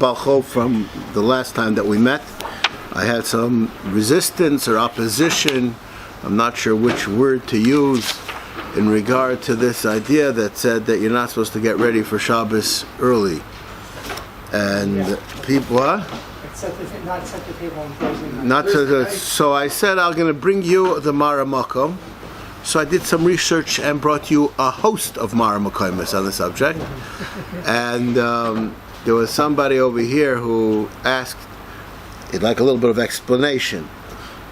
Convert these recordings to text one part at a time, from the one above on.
Balcho from the last time that we met. I had some resistance or opposition, I'm not sure which word to use, in regard to this idea that said that you're not supposed to get ready for Shabbos early. And people, what? Not set the table and closing. So I said I'm going to bring you the Mara Makom. So I did some research and brought you a host of Mara Makomis on the subject. And there was somebody over here who asked, he'd like a little bit of explanation.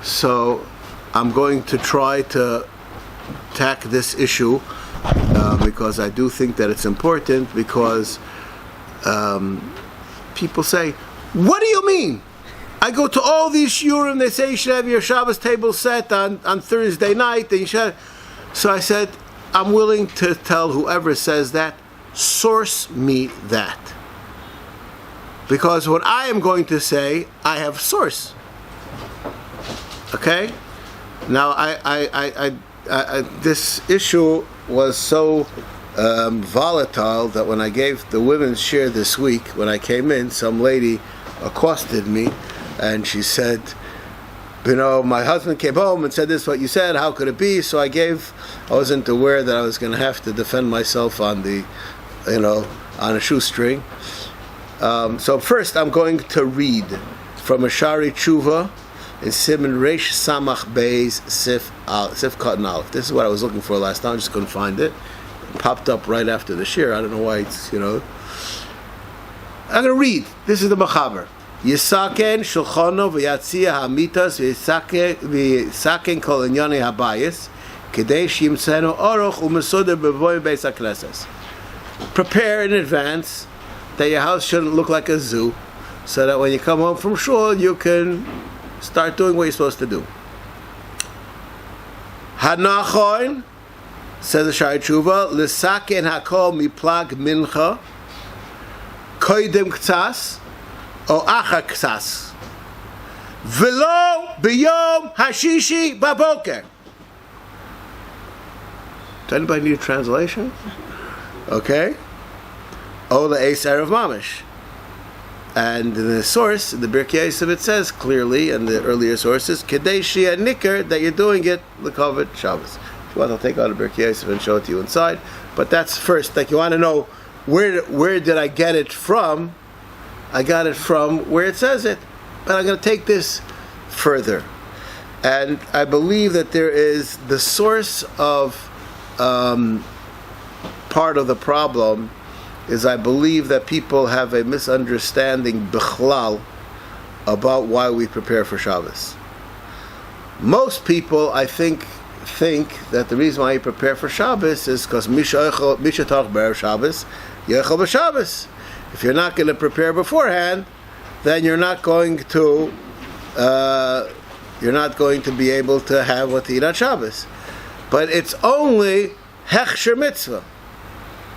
So I'm going to try to tack this issue because I do think that it's important, because people say, what do you mean? I go to all these shiurim, they say you should have your Shabbos table set on Thursday night. And you should. So I said, I'm willing to tell whoever says that, source me that. Because what I am going to say, I have source. Okay? Now, this issue was so volatile that when I gave the women's share this week, when I came in, some lady accosted me and she said, my husband came home and said this is what you said, how could it be? So I wasn't aware that I was going to have to defend myself on on a shoestring. So first I'm going to read from a Shari Tshuva in Siman Reish Samach Beis Sif Cotton Aleph. This is what I was looking for last time, I just couldn't find it. It popped up right after the shir. I don't know why it's, I'm going to read. This is the Machaber. Yisaken shulchano v'yatzia hamitas v'yisaken kol inyani habayis k'dei shimtzenu oroch u'mesuder b'voy beis hakneses. Prepare in advance that your house shouldn't look like a zoo, so that when you come home from shul, you can start doing what you're supposed to do. Hanachon, says the Shari Tshuva, l'saken hakol miplag mincha koidem k'tzas o acha k'tzas v'lo b'yom hashishi baboker. Does anybody need a translation? Okay. O le'es erev mamish. And in the source, the Birkei Yosef, it says clearly, and the earlier sources, Kedei Shia Nicker, that you're doing it l'kovet Shabbos. If you want, I'll take out a Birkei Yosef and show it to you inside. But that's first. Like, you want to know where did I get it from? I got it from where it says it. But I'm going to take this further. And I believe that there is the source of part of the problem is I believe that people have a misunderstanding bichlal about why we prepare for Shabbos. Most people, I think that the reason why you prepare for Shabbos is because Misha Tach Be'er Shabbos, Yechol B'Shabbos. If you're not going to prepare beforehand, then you're not going to be able to have what to eat on Shabbos. But it's only Hechsher Mitzvah.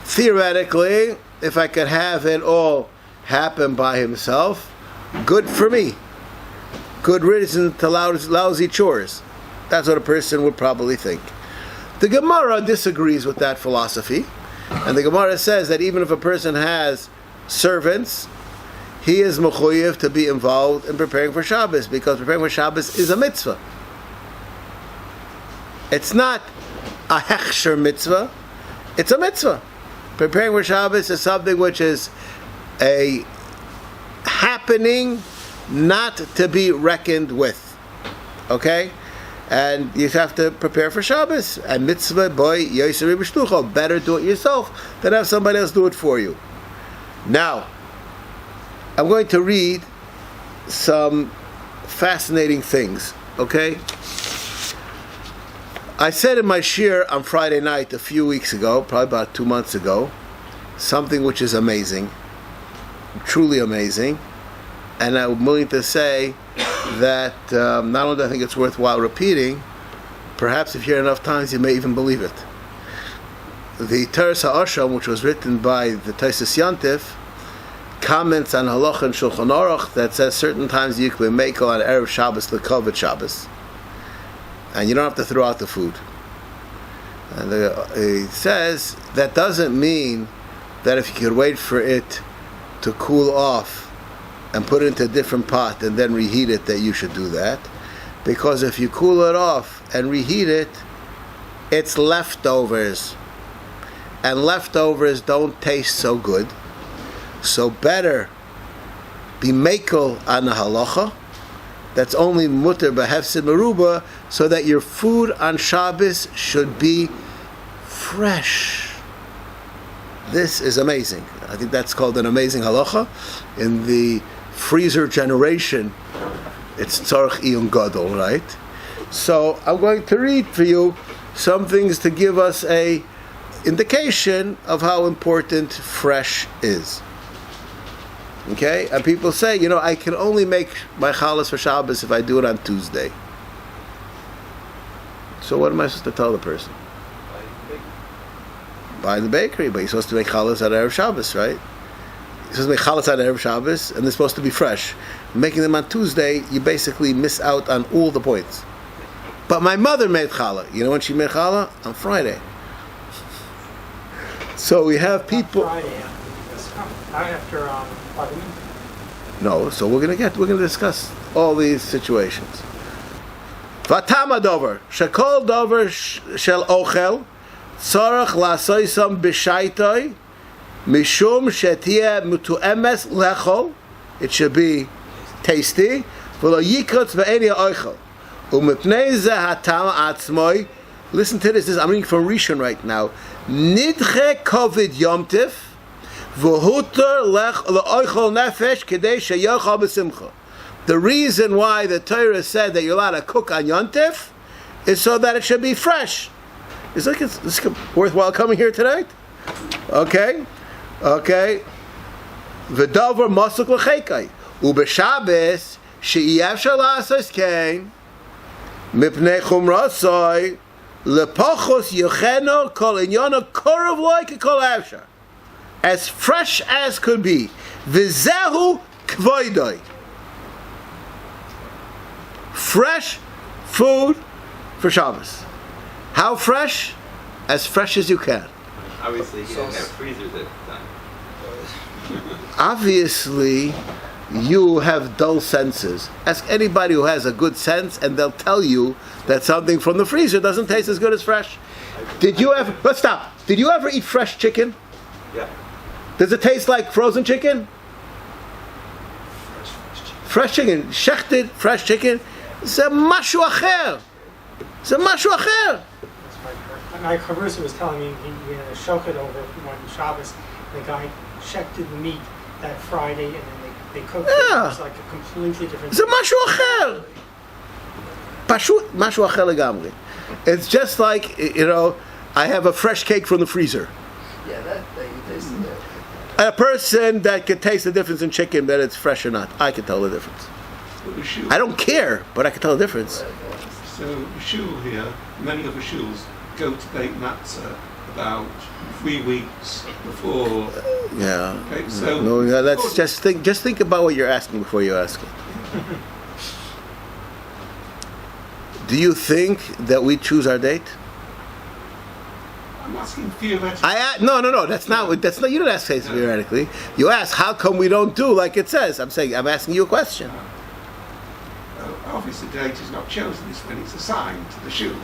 Theoretically, if I could have it all happen by himself, good for me. Good reason to lousy chores. That's what a person would probably think. The Gemara disagrees with that philosophy, and the Gemara says that even if a person has servants, he is mechuyev to be involved in preparing for Shabbos, because preparing for Shabbos is a mitzvah. It's not a hechsher mitzvah, it's a mitzvah. Preparing for Shabbos is something which is a happening not to be reckoned with. Okay? And you have to prepare for Shabbos. And mitzvah, boy, yoser b'shtucho. Better do it yourself than have somebody else do it for you. Now, I'm going to read some fascinating things. Okay? I said in my shir on Friday night a few weeks ago, probably about 2 months ago, something which is amazing, truly amazing, and I'm willing to say that not only do I think it's worthwhile repeating, perhaps if you hear enough times you may even believe it. The Teres HaOsham, which was written by the Tosfos Yontif, comments on halacha and Shulchan Aruch that says certain times you can make on Erev Shabbos l'kovet Shabbos. And you don't have to throw out the food. And he says that doesn't mean that if you could wait for it to cool off and put it into a different pot and then reheat it, that you should do that. Because if you cool it off and reheat it, it's leftovers. And leftovers don't taste so good. So better be makel on the halacha. That's only mutter behefsid merubah, so that your food on Shabbos should be fresh. This is amazing. I think that's called an amazing halacha. In the freezer generation, it's tzarich iyun gadol, right? So I'm going to read for you some things to give us a indication of how important fresh is. Okay? And people say, I can only make my halachas for Shabbos if I do it on Tuesday. So what am I supposed to tell the person? Buy the bakery, but you're supposed to make halachas on Erev Shabbos, right? You're supposed to make halachas on Erev Shabbos, and they're supposed to be fresh. Making them on Tuesday, you basically miss out on all the points. But my mother made challah. You know when she made challah? On Friday. So we have people. Friday, after No, so we're gonna discuss all these situations. Vatama dover, shekol dover shel ochel, tzarach lasoisam b'shaitoi, mishum shetia mutuemes lechol. It should be tasty. V'lo yikotz be'eni ochel, u'mipnei ze hatama atzmoi. Listen to this. I'm reading from Rishon right now. Nidche kovid yomtiv. The reason why the Torah said that you're allowed to cook on Yontif is so that it should be fresh. It's like it's worthwhile coming here tonight. Okay. V'davar masuk l'cheikai u'b'Shabbos she'iev shalasas kain mipnei chumrasoi lepachos yocheno kol inyana korav loy kol avshar. As fresh as could be. V'zehu kvoidoi. Fresh food for Shabbos. How fresh? As fresh as you can. Obviously, you don't have freezers at the time. Obviously, you have dull senses. Ask anybody who has a good sense, and they'll tell you that something from the freezer doesn't taste as good as fresh. Did you ever? Let's stop. Did you ever eat fresh chicken? Yeah. Does it taste like frozen chicken? Fresh chicken. Shechted, fresh chicken. It's a mashu acher. It's a mashu acher. my Chavrusa was telling me he had a shochet over one Shabbos. The guy shechted the meat that Friday, and then they cooked it. It was like a completely different. It's a mashu acher. Pashut mashu acher legamri. It's just like, I have a fresh cake from the freezer. Yeah, that you tasted it. A person that can taste the difference in chicken, that it's fresh or not. I can tell the difference. I don't care, but I can tell the difference. So the shul here, many of the shuls go to bake matzah about 3 weeks before. Yeah. Okay, so let's just think about what you're asking before you ask it. Do you think that we choose our date? I'm asking theoretically. No. That's not. You don't ask theoretically. You ask, how come we don't do like it says? I'm asking you a question. Obviously, the date is not chosen. It's when it's assigned to the shul.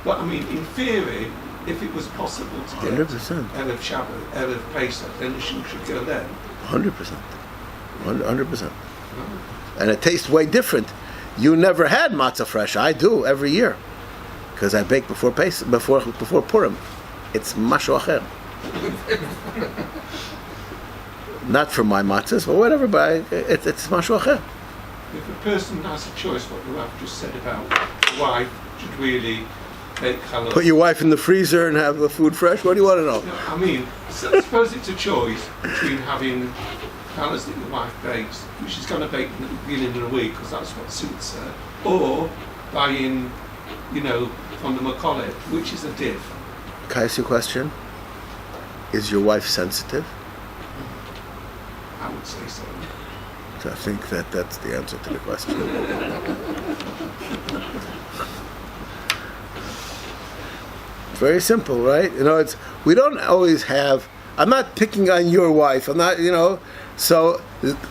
But I mean, in theory, if it was possible to get 100%. Erev Shabbos, Erev Pesach, then the shul should go then. 100%. 100%. And it tastes way different. You never had matzah fresh. I do every year, because I bake before Pesach, before Purim. It's mashu acher. Not from my matzahs, but whatever. But it's mashu acher. If a person has a choice, what you have just said about the wife should really make halal. Put your wife in the freezer and have the food fresh. What do you want to know? No, I mean, suppose it's a choice between having halal that your wife bakes, which she's going to bake in the beginning of the week because that's what suits her, or buying, from the Macaulay, which is a diff. Can I ask you a question? Is your wife sensitive? I would say so. So I think that's the answer to the question. It's very simple, right? We don't always have. I'm not picking on your wife. I'm not, So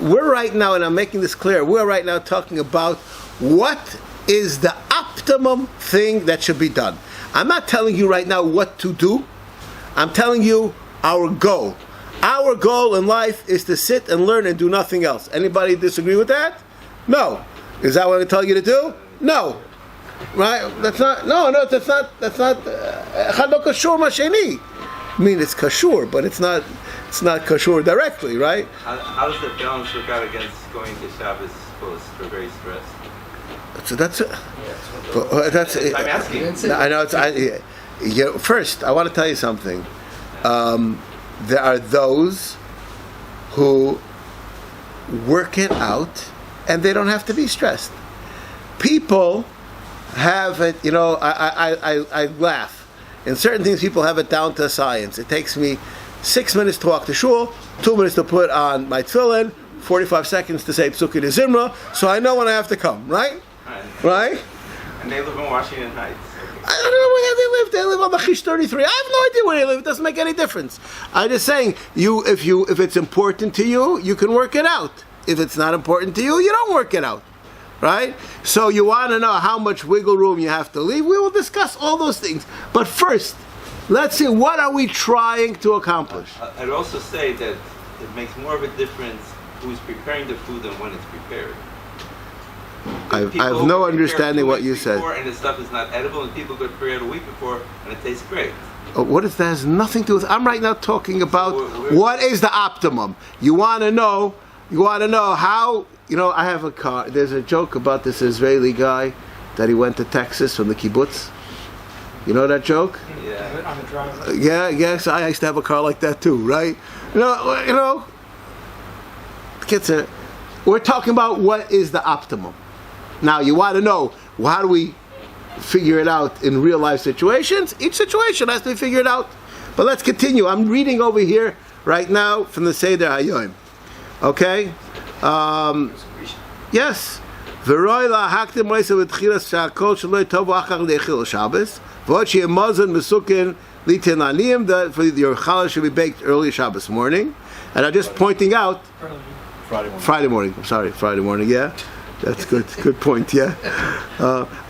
we're right now, and I'm making this clear, we're right now talking about what is the optimum thing that should be done. I'm not telling you right now what to do. I'm telling you our goal. Our goal in life is to sit and learn and do nothing else. Anybody disagree with that? No. Is that what I tell you to do? No. Right? That's not. That's not. Echad lo kashur masheni. I mean, it's kashur, but it's not. It's not kashur directly, right? How does the balance work out against going to Shabbos post for very stressed? So that's it. That's it. I'm asking. I know. First, I want to tell you something. There are those who work it out, and they don't have to be stressed. People have it. I laugh. In certain things, people have it down to science. It takes me 6 minutes to walk to shul, 2 minutes to put on my tefillin, 45 seconds to say Psukkah de Zimra, so I know when I have to come, right? Right? And they live in Washington Heights. I don't know where they live. They live on the Chish 33. I have no idea where they live. It doesn't make any difference. I'm just saying, if it's important to you, you can work it out. If it's not important to you, you don't work it out. Right? So you want to know how much wiggle room you have to leave. We will discuss all those things. But first, let's see, what are we trying to accomplish? I'd also say that it makes more of a difference who's preparing the food than when it's prepared. I have no understanding what you said. And the stuff is not edible, and people go prepare it a week before, and it tastes great. What is that? Has nothing to do with. I'm right now talking about what is the optimum. You want to know how. I have a car. There's a joke about this Israeli guy that he went to Texas from the kibbutz. You know that joke? Yeah. On the driveway. Yeah. Yes, I used to have a car like that too, right? Kids, we're talking about what is the optimum. Now, you want to know, how do we figure it out in real life situations? Each situation has to be figured out. But let's continue. I'm reading over here right now from the Seder Hayoim. Okay? Yes. V'roi lahaktim reisa v'tchilas sha'akol shaloi tovu achar le'echil Shabbos. V'ot she'emazon mesukin litin laniyim, that for your challah should be baked early Shabbos morning. And I'm just pointing out... Friday morning. I'm sorry, Friday morning, yeah. That's good. Good point, yeah.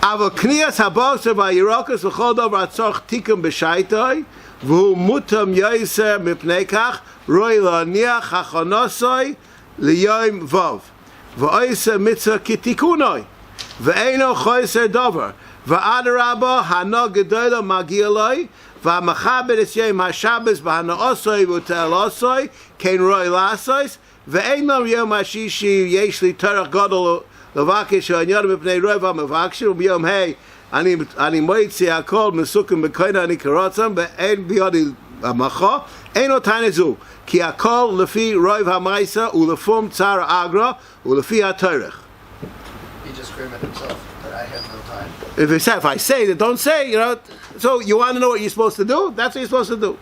Avoknias habosar v'yirokas v'chol dover atzorch tikum b'shaitoi v'hu mutam yoiser mipnei kach roi la'niach hachonosoi liyoim vov v'oiser mitzvah kitikunoi v'eino choiser dover v'adarabba hano gedoyla magialoi v'amachaber es yom haShabbos v'hanaosoi v'ute'elosoi kein roi lasois v'eino yom hashishi yesh li torach gadol levakish ha'anyar mipnei roi v'amavakshim v'yom hey ani moitzi hakol mesukim b'koina ani karotzam v'ein b'yodi amacho eino tanezu ki hakol lefi roi v'amaisa ulefum tzara agra ulefi ha'torach. He just screamed at himself, but I have no time. If I say that, don't say, So you want to know what you're supposed to do? That's what you're supposed to do.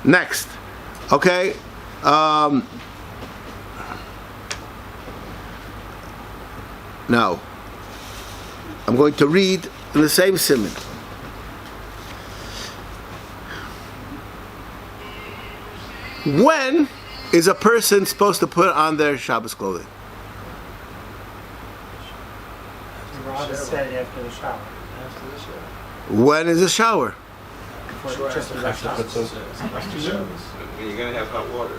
Next. Okay. Now, I'm going to read in the same simon. When is a person supposed to put on their Shabbos clothing? Rob said after the shower. After the show. When is a shower? Before just the rest of You're going to have hot water.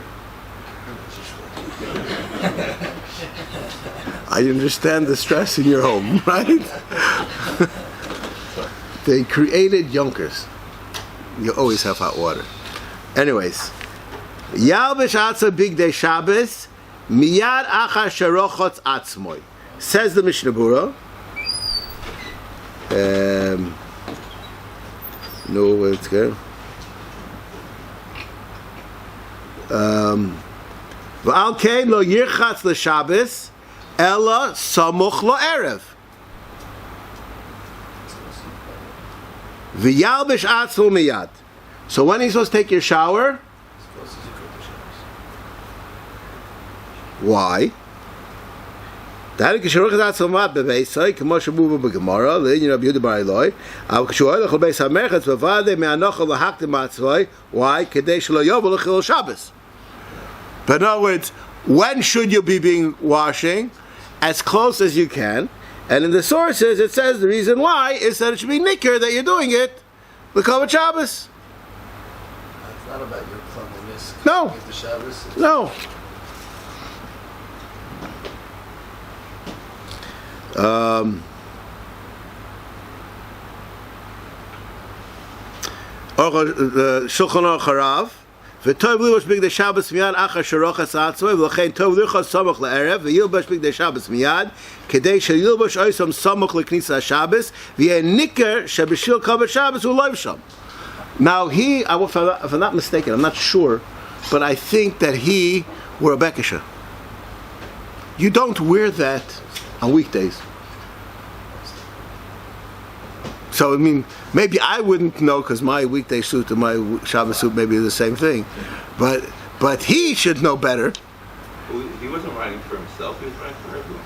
I understand the stress in your home, right? They created Yonkers. You always have hot water. Anyways, Yalbish Atza Big Day Shabbos Miyad Achar Sherochotz Atzmoy. Says the Mishnah Berurah. No, let's go. V'al kein lo yirchatz l'Shabbos ela samuch lo erev. V'yalbish atzmo miyad. So when are you supposed to take your shower? Why? That is Shirach Zatzal Mat Beveisai, K'moshe Muva B'Gemara, L'Inyan Rabbi Yehuda Bar Eloi, Av K'shuoi L'chol Beis HaMerchatz V'vadei Me'anochel L'Haktim Atzvoi. Why? Kedei Shelo Yovel L'Chil Shabbos. But in other words, when should you be being washing? As close as you can. And in the sources, it says the reason why is that it should be nicker that you're doing it l'kavod Shabbos. It's not about your cleanliness. No. With the Shabbos. No. Shulchan Aruch Harav. V'tov libash b'gdei Shabbos miyad achar sherochas atzmoi v'lochein tov lichos samoch le'erev v'yilbash b'gdei Shabbos miyad kedei sheyilbash oisam samoch le'knisa Shabbos v'yeh niker sheb'shil kavod Shabbos u'loiv sham. Now if I'm not mistaken, I'm not sure, but I think that he wore a bekisha. You don't wear that on weekdays. So, I mean, maybe I wouldn't know because my weekday suit and my Shabbos suit maybe are the same thing. But he should know better. Well, he wasn't writing for himself, he was writing for everyone.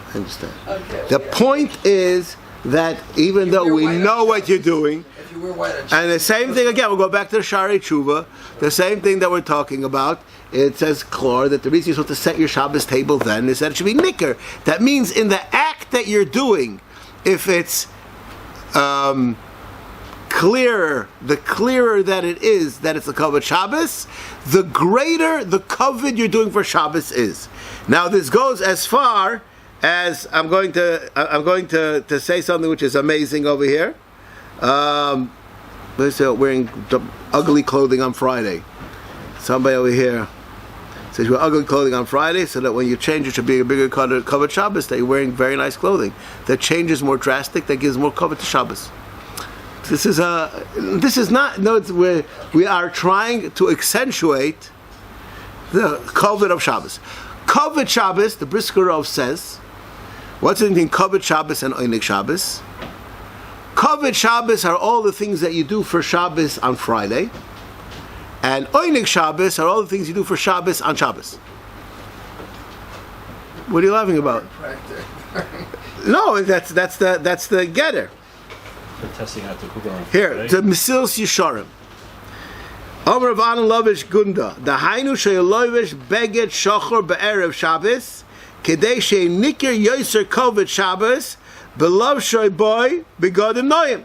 I understand. Okay. The point is that even though we know what you're doing, If you wear white on and the same thing again, we'll go back to the Shari Tshuva, the same thing that we're talking about, it says, Klor, that the reason you're supposed to set your Shabbos table then is that it should be nicker. That means in the act that you're doing, if it's clearer, the clearer that it is that it's a kavod Shabbos, the greater the kavod you're doing for Shabbos is. Now this goes as far as I'm going to say something which is amazing over here. Let's say wearing ugly clothing on Friday. Somebody over here says you wear ugly clothing on Friday, so that when you change it should be a bigger kavod Shabbos, that you're wearing very nice clothing. That change is more drastic, that gives more kavod to Shabbos. This is not. No, we are trying to accentuate the kavod of Shabbos. Kavod Shabbos, the Brisker Rov says, what's the between kavod Shabbos and Oinig Shabbos? Kavod Shabbos are all the things that you do for Shabbos on Friday. And Oinig Shabbos are all the things you do for Shabbos on Shabbos. What are you laughing about? No, that's the getter. They're testing out the Google. Here, the Mesilas Yesharim. Omer of Anan Lovish Gunda. The Hainu Sheyelovish Beged Shachor Be'erev Shabbos Kedei Shenikir Yoser Kavod Shabbos Belov Shoy Boy Begodim Noyim.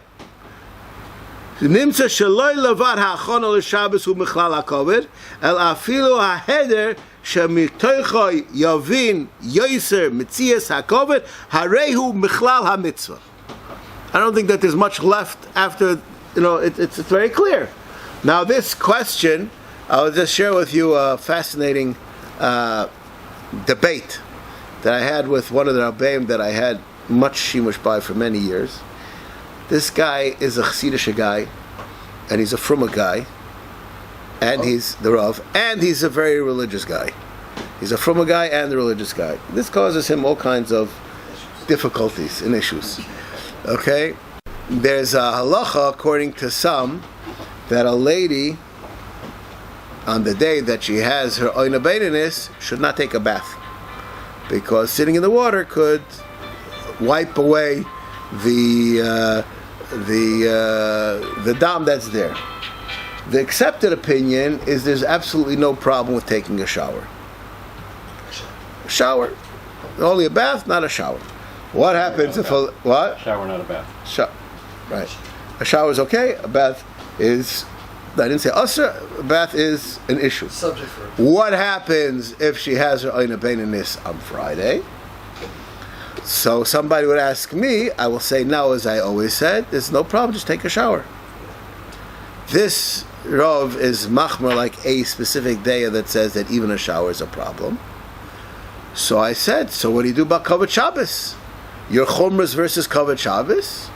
Nimtza sheloi levad ha'achona l'Shabbos u'michlal ha'koved el afilu ha'heder shemitoichoi yavin yoser mitzias ha'koved harehu michlal ha'mitzvah. I don't think that there's much left after, it's very clear. Now this question, I'll just share with you a fascinating debate that I had with one of the Rabbeim that I had much shimush by for many years. This guy is a Chassidish guy, and he's a Fruma guy, and he's the Rav, and he's a very religious guy. He's a Fruma guy and a religious guy. This causes him all kinds of difficulties and issues. Okay? There's a halacha, according to some, that a lady, on the day that she has her oina beininus, should not take a bath. Because sitting in the water could wipe away the dam that's there. The accepted opinion is there's absolutely no problem with taking a shower. Shower, only a bath, not a shower. What happens if a what? Shower, not a bath. Right. A shower is okay. A bath is. I didn't say usher. A bath is an issue. Subject for. What happens if she has her oina beininus on Friday? So somebody would ask me, I will say now, as I always said, there's no problem, just take a shower. This Rav is machmer like a specific day that says that even a shower is a problem. So I said, so what do you do about kavod Shabbos? Your chumras versus kavod Shabbos?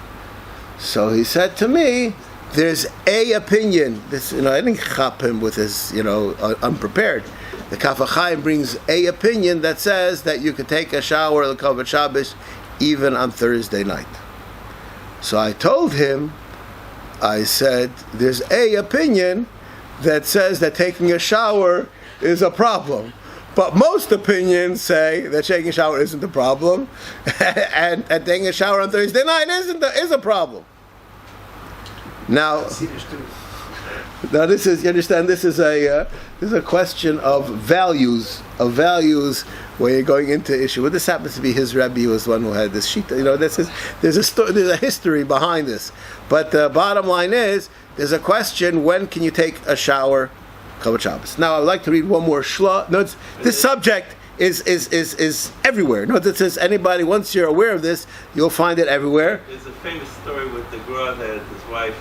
So he said to me, there's a opinion. This, I didn't chop him with his, unprepared. The Kaf HaChaim brings a opinion that says that you could take a shower at kavod Shabbos even on Thursday night. So I told him, I said, there's a opinion that says that taking a shower is a problem. But most opinions say that taking a shower isn't a problem, and taking a shower on Thursday night is a problem. Now, Now this is, you understand, this is a question of values where you're going into issue. Well, this happens to be his Rebbe, who was the one who had this sheet. There's a history behind this. But the bottom line is, there's a question: when can you take a shower, Kavod Shabbos? Now, I would like to read one more shla. No, this subject is everywhere. No, this is anybody. Once you're aware of this, you'll find it everywhere. There's a famous story with the Gra that his wife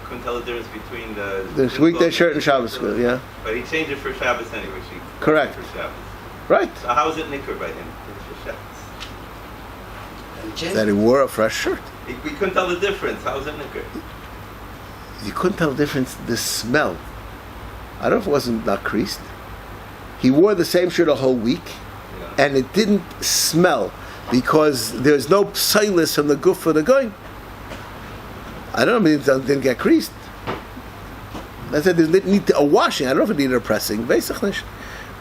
couldn't tell the difference between the weekday shirt and Shabbos skirt. Yeah, but he changed it for Shabbos anyway. Correct. For Shabbos. Right. So how is it nicker by him for Shabbos? That he wore a fresh shirt. We couldn't tell the difference. How is it nicker? You couldn't tell the difference. The smell. I don't know if it wasn't not creased. He wore the same shirt a whole week, and it didn't smell because there's no psilis from the guf of the guy. I don't know if it didn't get creased. I said there's need a washing. I don't know if it needed a pressing. Basically.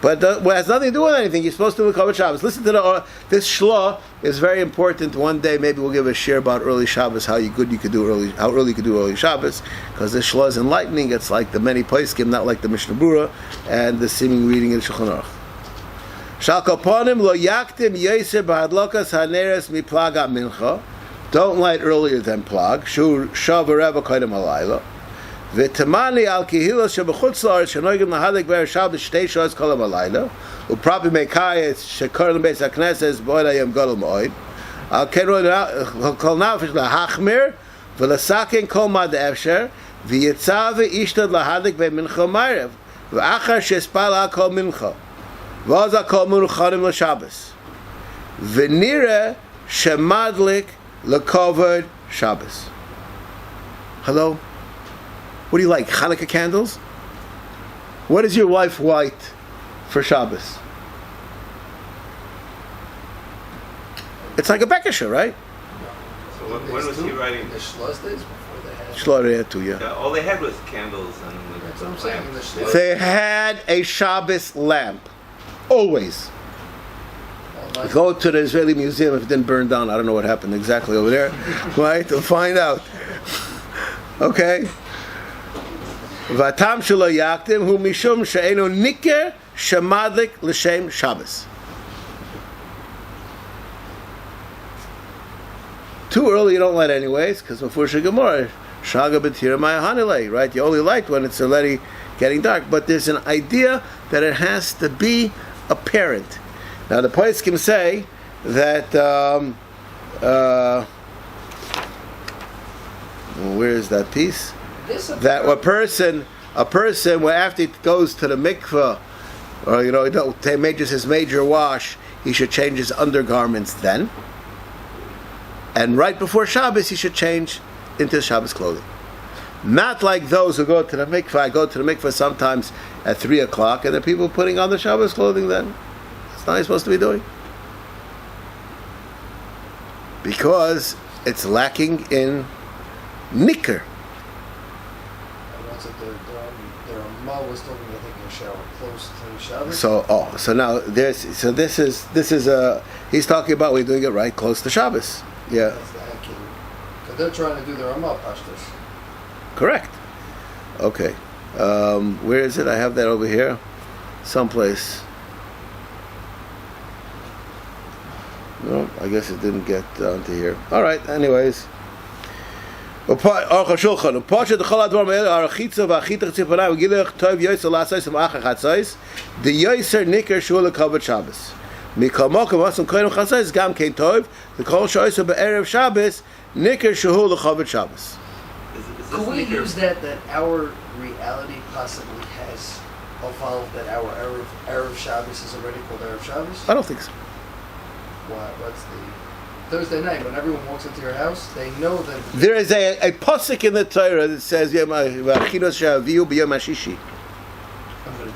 But it has nothing to do with anything. You're supposed to do Kavod Shabbos. Listen to this shla is very important. One day maybe we'll give a share about early Shabbos, how early you could do early Shabbos, because this shla is enlightening. It's like the many poskim, not like the Mishnah Berurah and the seeming reading in Shulchan Aruch. Shal kaponim lo yaktim yeser b'hadlokas haneres miplaga mincha. Don't light earlier than plag. Shu shav koydem halayla. V'tamani al kihila shebechutz la'aretz shenoigim lahadlik b'erev Shabbos shtei shoas kol halayla u'prapi meikayet shekor l'beis hakneses bo'ed hayom gadol ma'od al kero kol nafesh lahachmir v'lasaken kol mad efsher v'yitzav v'ishtad lahadlik b'mincha ma'arev v'achar shespal al kol mincha v'az al kol muruchanim l'Shabbos v'nira shemadlik l'kovod Shabbos. Hello? What do you like? Hanukkah candles? What is your wife light for Shabbos? It's like a bekesha, right? So when was he writing? The Shlosh days before they had. Shlosh too, yeah. All they had was candles and That's what I'm saying. The Shlosh. They had a Shabbos lamp. Always. Go to the Israeli Museum if it didn't burn down. I don't know what happened exactly over there. Right? We'll find out. Okay? Vatam shelo yaktim hu mishum she'enu niker shemadlik l'shem Shabbos. Too early you don't light anyways, because before Gemara, shaga b'tira ma'ahanilei, right? You only light when it's already getting dark. But there's an idea that it has to be apparent. Now the poskim say that where is that piece? That a person, when after he goes to the mikveh, or majors his major wash, he should change his undergarments then, and right before Shabbos he should change into Shabbos clothing. Not like those who go to the mikveh. I go to the mikveh sometimes at 3:00, and the people putting on the Shabbos clothing then. That's not what you're supposed to be doing, because it's lacking in nicker. Their mom was talking about taking a shower close to the Shabbos. So now this is he's talking about we're doing it right close to Shabbos. Yeah. Because they're trying to do their Ramah pashtus. Correct. Okay. Where is it? I have that over here, someplace. No, I guess it didn't get onto here. All right. Anyways. The yoser nicker shul Kavod Shabbos. Mikamokim asum koyim chasais gam kein tov. The kol shoyser be'erev Shabbos nicker shul Kavod Shabbos. Can we use that our reality possibly has evolved, that our Erev Shabbos is already called Erev Shabbos? I don't think so. What's the Thursday night, when everyone walks into your house, they know that there is a pasuk in the Torah that says I'm going to do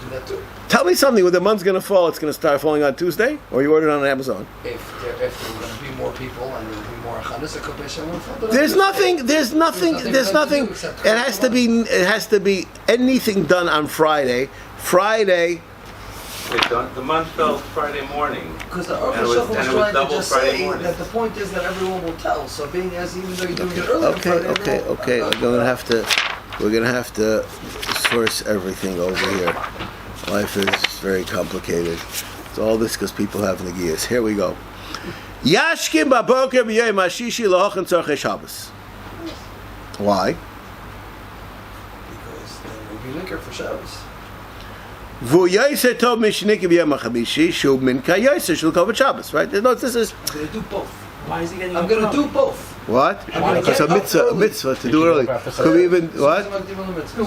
that too. Tell me something. When the month's going to fall, it's going to start falling on Tuesday, or you order it on Amazon. If there are going to be more people and there will be more chanas, it could be someone. There's nothing. It has to be anything done on Friday. The month fell Friday morning. Because the Aruch was trying to just say that the point is that everyone will tell. So being as even though you're doing it early on Friday, okay. We're gonna have to force everything over here. Life is very complicated. It's all this because people have negiyas. Here we go. Yashkim baboker b'yom hashishi lahochen tzorchei Shabbos. Why? Because then we'll be liquor for Shabbos. V'yoyser tov mishnik b'yom hachamishi shu min kayoyser shel kavod Shabbos. Right? No, this is I'm going to do both. Why is he getting I'm up going to early? do both. what? wanna Because get a up mitzvah, early. to do early. Could we even what? No,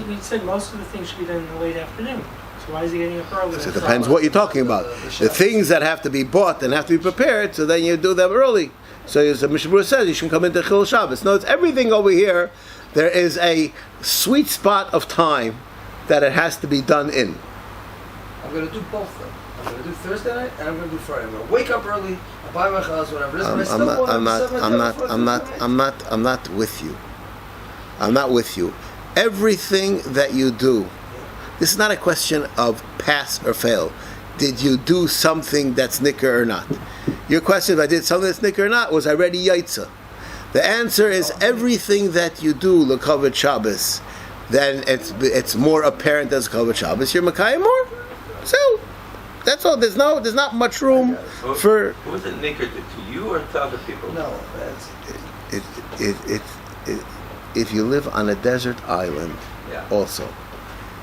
we said most of the things should be done in the late afternoon. So why is he getting up early? So it depends what you're talking about. The things that have to be bought and have to be prepared, so then you do them early. So as the Mishnah Berurah says, you should come into Hilchos Shabbos. No, it's everything over here. There is a sweet spot of time that it has to be done in. I'm going to do both though. I'm going to do Thursday night and I'm going to do Friday. I'm going to wake up early, I'll buy my chaz, whatever it is, but I still want to set my table for Thursday night. I'm not with you. I'm not with you. Everything that you do, this is not a question of pass or fail. Did you do something that's nicker or not? Your question, if I did something that's nicker or not, was I ready yaitza? The answer is everything that you do l'kavod Shabbos, then it's more apparent as kavod Shabbos. You're makayim more. So that's all. There's not much room for. Was it nicker to you or to other people? No, that's If you live on a desert island, Yeah. also,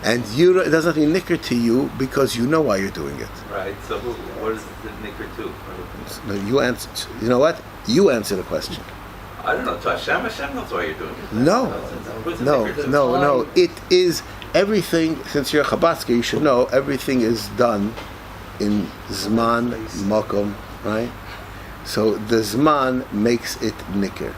and it doesn't mean nicker to you because you know why you're doing it. Right. So what is the nicker to? No, you answer. You know what? You answer the question. I don't know. To Hashem knows why you're doing it. No. What's the No. nicker to? No. It is everything. Since you're a Chabadsker, you should know everything is done in Zman Makom, right? So the Zman makes it nicker.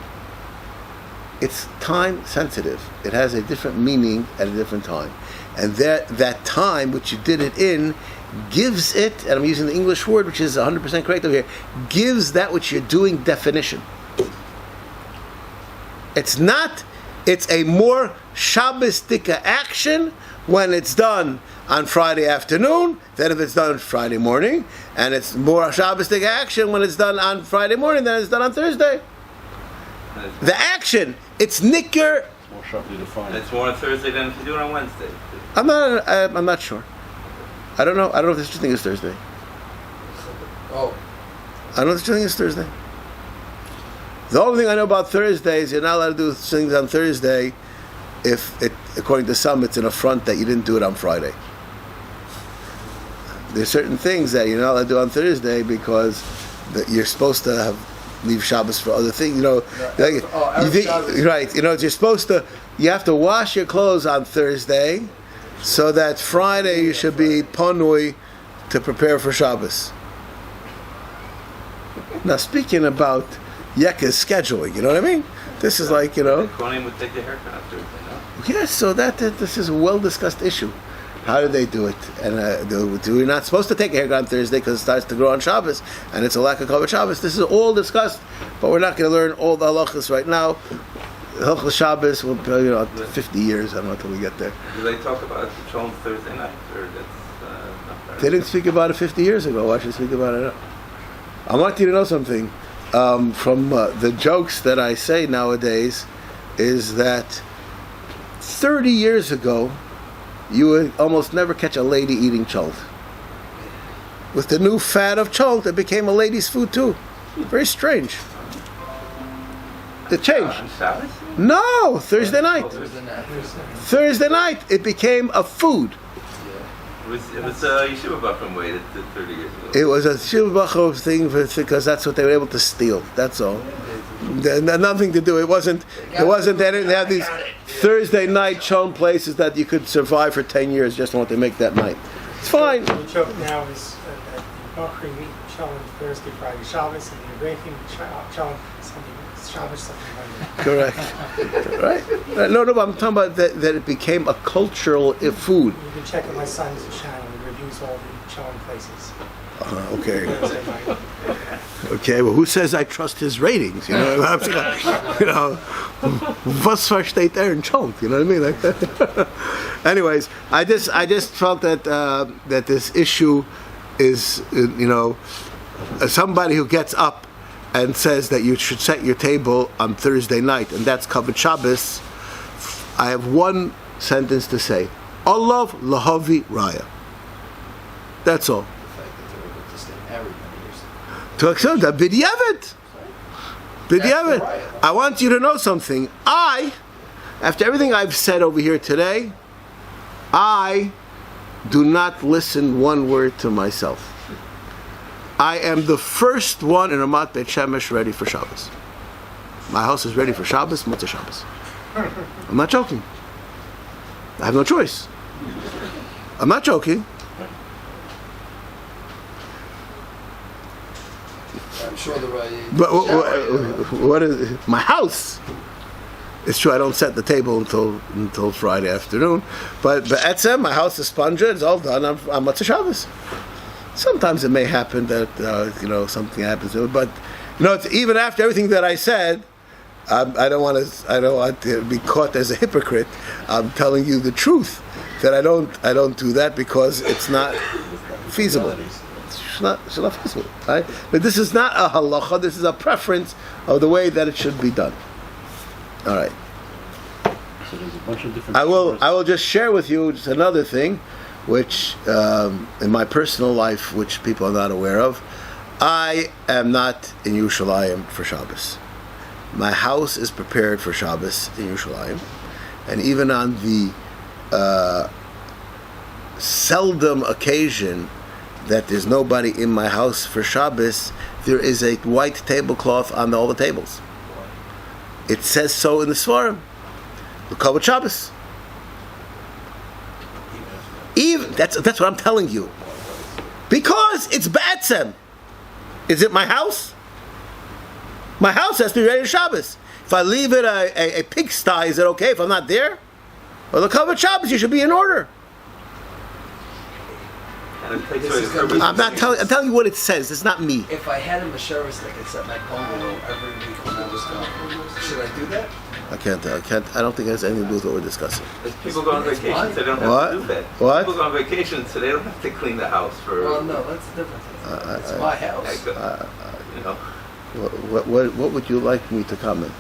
It's time sensitive. It has a different meaning at a different time. And that time which you did it in gives it, and I'm using the English word which is 100% correct over here, gives that which you're doing definition. It's a more Shabbostika action when it's done on Friday afternoon than if it's done Friday morning, and it's more Shabbostika action when it's done on Friday morning than it's done on Thursday. The action, it's nicker. More sharply defined. It's more on Thursday than if you do it on Wednesday. I'm not sure. I don't know if there's such a thing as Thursday. oh, I don't know if there's such a thing as Thursday. The only thing I know about Thursday is you're not allowed to do things on Thursday if it, according to some, it's an affront that you didn't do it on Friday. There's certain things that you're not allowed to do on Thursday because you're supposed to leave Shabbos for other things. Shabbos. Right? You're supposed to. You have to wash your clothes on Thursday, so that Friday you should be panui to prepare for Shabbos. Now, speaking about Yeka's scheduling, you know what I mean? This is like, The Kohanim would take the haircut on Thursday, no? Yes, so this is a well-discussed issue. How do they do it? And we're not supposed to take a haircut on Thursday because it starts to grow on Shabbos, and it's a lack of kavod Shabbos. This is all discussed, but we're not going to learn all the halachas right now. Hilchos Shabbos will be 50 years. I don't know until we get there. Do they talk about it on Thursday night, or that's not fair? They didn't speak about it 50 years ago. Why should they speak about it now? I want you to know something. From the jokes that I say nowadays is that 30 years ago, you would almost never catch a lady eating cholent. With the new fad of cholent, it became a lady's food too. Very strange. It changed. On Shabbos? No, Thursday night. Oh, Thursday night. Thursday night, it became a food. It was a yeshiva bachram waited 30 years ago. It was a shilbachov thing because that's what they were able to steal. That's all. Nothing to do. It wasn't. They didn't have these Thursday night chon places that you could survive for 10 years just on what they make that night. It's fine. The joke now is that the Bakri meet Shalom Thursday, Friday, Shabbos, and the Arabian Shalom Sunday, Shabbos, Sunday, Monday. Correct. Right? No. But I'm talking about that it became a cultural food. You can check on my son's channel. He reviews all the Shalom places. Okay. Thursday night. Okay. Well, who says I trust his ratings? Was versteht in Chont? You know what I mean? Like that. Anyways, I just felt that that this issue is somebody who gets up and says that you should set your table on Thursday night, and that's kavod Shabbos. I have one sentence to say, Olav lahavi raya. That's all. The fact that they were able to stay married many years. To accept that b'diavad. B'diavad. That's the raya. I want you to know something. After everything I've said over here today, I do not listen one word to myself. I am the first one in Ramat Beit Shemesh ready for Shabbos. My house is ready for Shabbos, Motzei Shabbos. I'm not joking. I have no choice. I'm not joking. I'm sure the raya. But what is my house? It's true I don't set the table until Friday afternoon, but etzem, my house is sponged. It's all done on Motzei Shabbos. Sometimes it may happen that something happens, but it's even after everything that I said. I don't want to be caught as a hypocrite. I'm telling you the truth that I don't do that because it's not feasible. It's not feasible, right? But this is not a halacha. This is a preference of the way that it should be done. All right. So there's a bunch of different. I will just share with you just another thing, which in my personal life, which people are not aware of. I am not in Yerushalayim for Shabbos. My house is prepared for Shabbos in Yerushalayim, and even on the seldom occasion that there's nobody in my house for Shabbos, there is a white tablecloth on all the tables. It says so in the Svarim. The Kavod Shabbos. Even that's what I'm telling you. Because it's Ba'atzem. Is it my house? My house has to be ready for Shabbos. If I leave it a pigsty, is it okay if I'm not there? Well, the Kavod Shabbos, you should be in order. I'm telling you what it says. It's not me. If I had a Masharis that could set my bungalow every week when I was gone, should I do that? I can't. I don't think it has anything to do with what we're discussing. If people go on vacation, so they don't have to do that. What? People go on vacation, so they don't have to clean the house for. Well, no, that's different. It's my house. What would you like me to comment?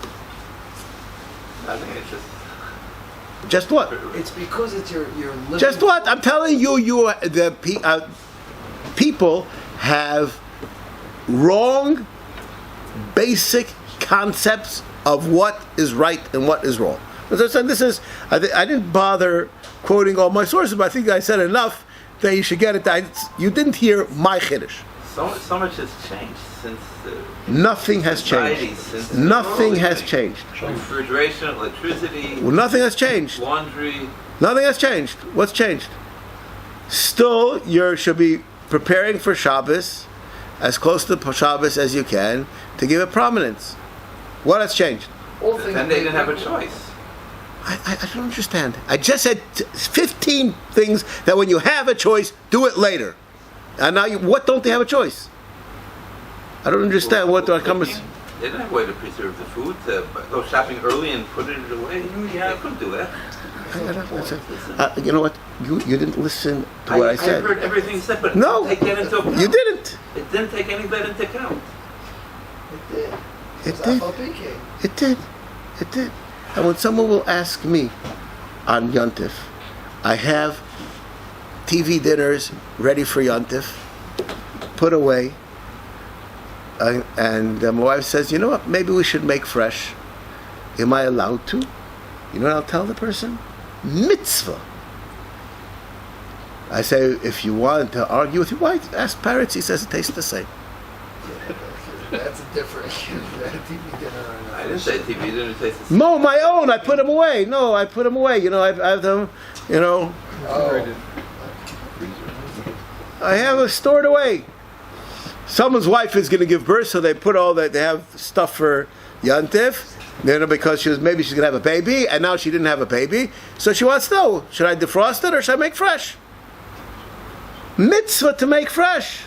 I think it's Just what? It's because it's your living. Just what? I'm telling you, people have wrong, basic concepts of what is right and what is wrong. As I said, I didn't bother quoting all my sources, but I think I said enough that you should get it. You didn't hear my chiddush. so much has changed since. Nothing has changed. Nothing has changed. Refrigeration, electricity. Well, nothing has changed. Laundry. Nothing has changed. What's changed? Still, you should be preparing for Shabbos as close to Shabbos as you can to give it prominence. What has changed? Then they didn't have a choice. I don't understand. I just said 15 things that when you have a choice, do it later. And now, what don't they have a choice? I don't understand what the comments. They didn't have a way to preserve the food, to go shopping early and put it away. They couldn't do that. You know what? You didn't listen to what I said. I heard everything you said, but no, it didn't take that into account. You didn't. It didn't take any of that into account. It did. It did. It did. It did. And when someone will ask me on Yontif, I have TV dinners ready for Yontif, put away, and my wife says, you know what, maybe we should make fresh. Am I allowed to? You know what I'll tell the person? Mitzvah. I say, if you want to argue with your wife, ask Parrots, he says it tastes the same. That's a different TV dinner. I didn't say TV dinner tastes the same. No, my own. I put them away. No, I put them away. You know, I have them. You know. Oh. I have it stored away. Someone's wife is going to give birth, so they put all that. They have stuff for Yantif. You know, because maybe she's going to have a baby, and now she didn't have a baby, so she wants to know: should I defrost it or should I make fresh? Mitzvah to make fresh.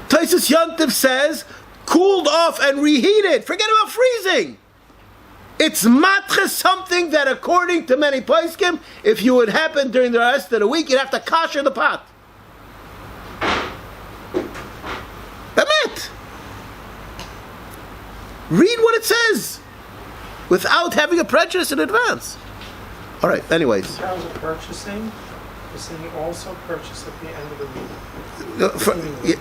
Taisus Yantiv says, cooled off and reheated. Forget about freezing. It's matcha, something that according to many poskim, if you would happen during the rest of the week, you'd have to kosher the pot. That's it. Read what it says. without having a prejudice in advance. All right. Anyways, In terms of purchasing, you're saying also purchase at the end of the week.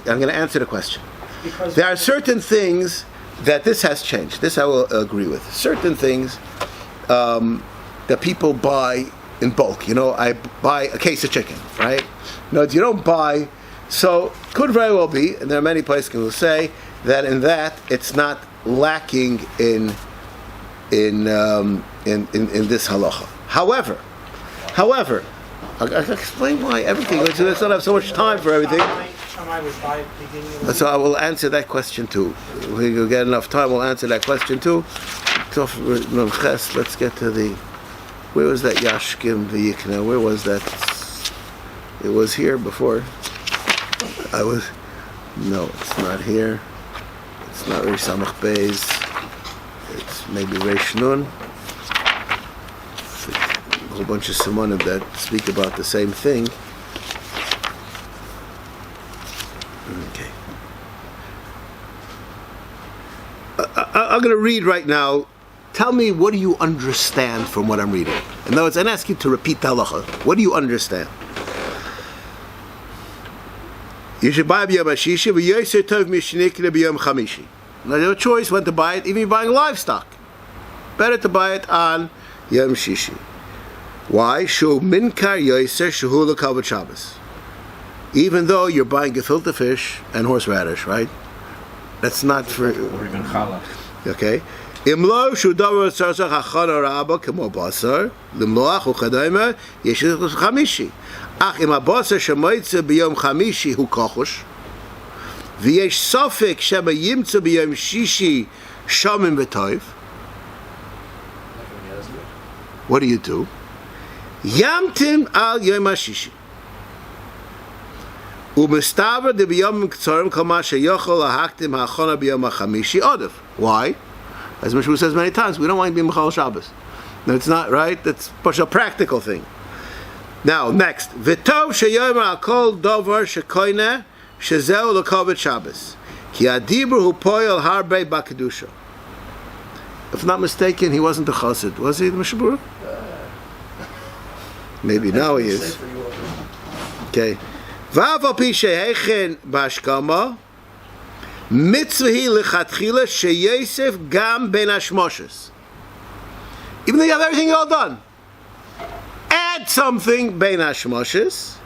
I'm going to answer the question. Because There are certain things that this has changed. This I will agree with. Certain things that people buy in bulk. I buy a case of chicken, right? You don't buy. So could very well be, and there are many places who will say that in that it's not lacking in this halacha. However, I'll explain why everything. We don't have so much time for everything. Shammai was by the beginning of the So I will answer that question too. If we get enough time, we'll answer that question too. Let's get to the. Where was that Yashkim V'Yikna? Where was that? It was here before. No, it's not here. It's not Reish Samach Beis. It's maybe Reish Nun. It's a whole bunch of simonim that speak about the same thing. Okay. I'm going to read right now. Tell me, what do you understand from what I'm reading? In other words, I ask you to repeat the halacha. What do you understand? You should buy b'yom hashishi, v'yoser tov mishnikle b'yom chamishi. Now you have a choice when to buy it, even if you're buying livestock. Better to buy it on Yom Shishi. Why? Shu minkar yoser shehu l'kavod Shabbos. Even though you're buying gefilte fish and horseradish, right? That's not for... Or even challah. Okay. Imlo shu davar tzartzach hachana rabba kemo basar, limloach uchadayma, yeshit chamishi. Ach im abasar shemoitze b'yom chamishi hu kochush, v'yesh sofek shema yimtze b'yom shishi shamim v'toiv. What do? Yamtim al yom hashishi. Umestaver de b'yom k'tzorim kol ma sheyochol lahaktim ha'achana b'yom ha'chamishi odev. Why? As Mishnah says many times, we don't want to be Mechal Shabbos. No, it's not, right? That's a practical thing. Now, next. V'tov sheyomer al kol dover shekoine shezeu l'koved Shabbos. Ki adibur hu poyel harbei b'kedusha. If not mistaken, he wasn't a chassid. Was he the Mishnah Berurah? Maybe now he is. Okay. V'av pi shehechen b'ashkama mitzvahi lechatchila sheyosef gam ben hashmoshes. Even though you have everything all done, add something ben hashmoshes.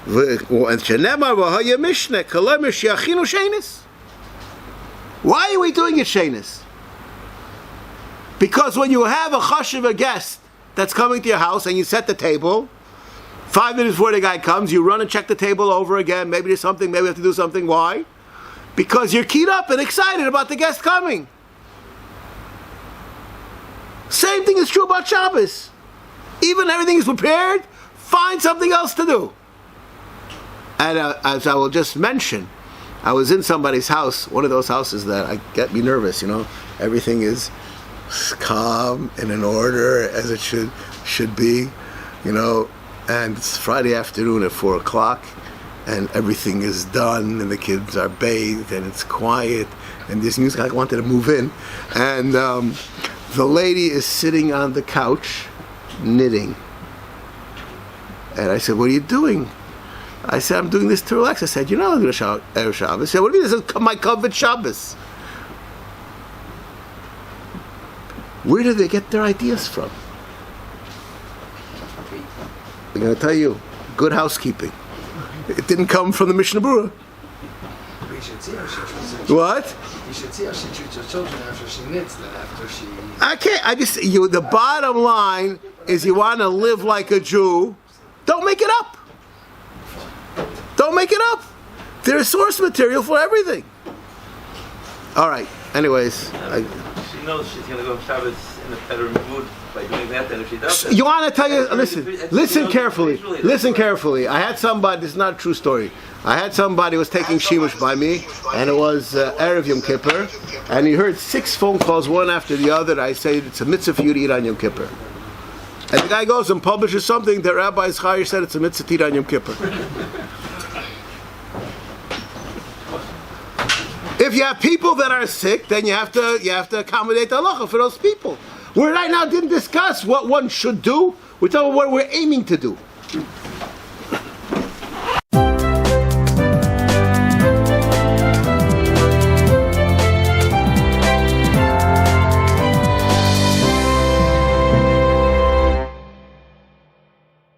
And shenemar v'haya mishneh kalemer sheachinu shenis. Why are we doing it shenis? Because when you have a chashuv, a guest that's coming to your house, and you set the table, 5 minutes before the guy comes, you run and check the table over again. Maybe there's something, maybe we have to do something. Why? Because you're keyed up and excited about the guest coming. Same thing is true about Shabbos. Even everything is prepared, find something else to do. And as I will just mention, I was in somebody's house, one of those houses that get me nervous, Everything is calm and in order as it should be, and it's Friday afternoon at 4 o'clock, and everything is done, and the kids are bathed, and it's quiet, and this news guy wanted to move in, and the lady is sitting on the couch knitting. And I said, "What are you doing?" I said, "I'm doing this to relax." I said, "You're not going to Erev Shabbos." I said, "What do you mean this is my covered Shabbos?" Where do they get their ideas from? I'm going to tell you, good housekeeping. It didn't come from the Mishnah Berurah. We should see how she treats her What? You should see how she treats her children after she knits, then after she... The bottom line is you want to live like a Jew. Don't make it up. Don't make it up. There's source material for everything. All right. Anyways. She knows she's going to go Shabbos in a better mood by doing that than if she doesn't. You want to tell you? Listen carefully. Listen carefully. I had somebody. This is not a true story. I had somebody who was taking shimush by me, and it was Erev Yom Kippur, and he heard 6 phone calls, one after the other. I say it's a mitzvah for you to eat on Yom Kippur. And the guy goes and publishes something that Rabbi Zachariash said it's a mitzvah to eat on Yom Kippur. If you have people that are sick, then you have to accommodate the halacha for those people. We right now didn't discuss what one should do. We're talking about what we're aiming to do.